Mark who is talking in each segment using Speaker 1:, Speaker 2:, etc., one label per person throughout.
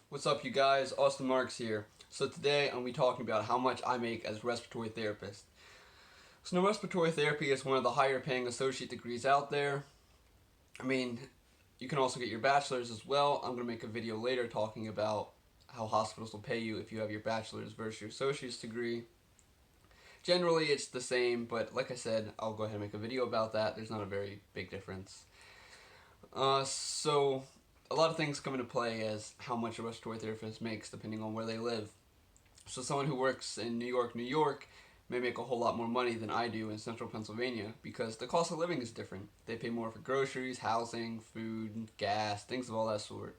Speaker 1: What's up, you guys? Austin Marks here. So today I'm going to be talking about how much I make as a respiratory therapist. So now, respiratory therapy is one of the higher paying associate degrees out there. I mean, you can also get your bachelor's as well. I'm going to make a video later talking about how hospitals will pay you if you have your bachelor's versus your associate's degree. Generally it's the same, but like I said, I'll go ahead and make a video about that. There's not a very big difference. So a lot of things come into play as how much a respiratory therapist makes depending on where they live. So someone who works in New York may make a whole lot more money than I do in central Pennsylvania because the cost of living is different. They pay more for groceries, housing, food, gas, things of all that sort.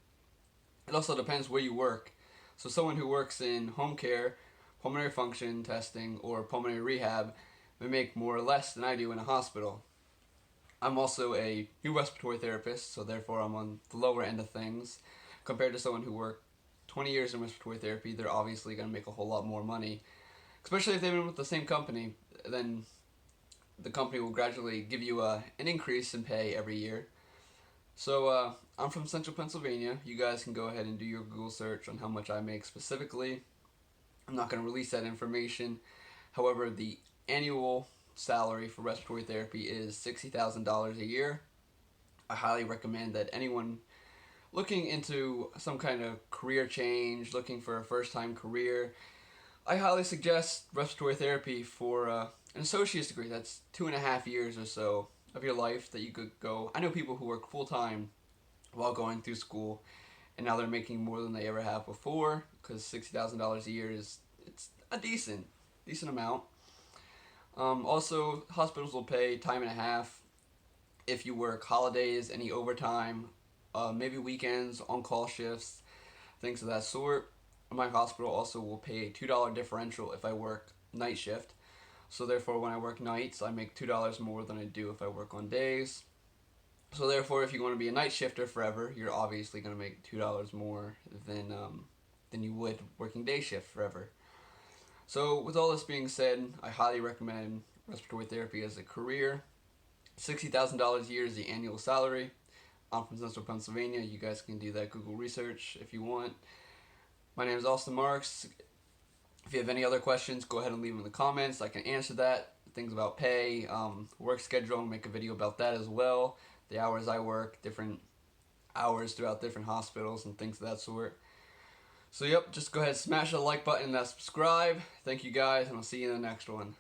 Speaker 1: It also depends where you work. So someone who works in home care, pulmonary function testing, or pulmonary rehab may make more or less than I do in a hospital. I'm also a new respiratory therapist, so therefore I'm on the lower end of things. Compared to someone who worked 20 years in respiratory therapy, they're obviously going to make a whole lot more money. Especially if they've been with the same company, then the company will gradually give you an increase in pay every year. So I'm from central Pennsylvania. You guys can go ahead and do your Google search on how much I make specifically. I'm not going to release that information. However, the annual salary for respiratory therapy is $60,000 a year. I highly recommend that anyone looking into some kind of career change, looking for a first-time career, I highly suggest respiratory therapy for an associate's degree. That's 2.5 years or so of your life that you could go. I know people who work full-time while going through school, and now they're making more than they ever have before because $60,000 a year is it's a decent amount. Also, hospitals will pay time and a half if you work holidays, any overtime, maybe weekends, on-call shifts, things of that sort. My hospital also will pay a $2 differential if I work night shift. So therefore, when I work nights, I make $2 more than I do if I work on days. So therefore, if you want to be a night shifter forever, you're obviously going to make $2 more than you would working day shift forever. So with all this being said, I highly recommend respiratory therapy as a career. $60,000 a year is the annual salary. I'm from central Pennsylvania. You guys can do that Google research if you want. My name is Austin Marks. If you have any other questions, go ahead and leave them in the comments. I can answer that. Things about pay, work schedule, make a video about that as well. The hours I work, different hours throughout different hospitals and things of that sort. So yep, just go ahead and smash the like button and subscribe. Thank you guys, and I'll see you in the next one.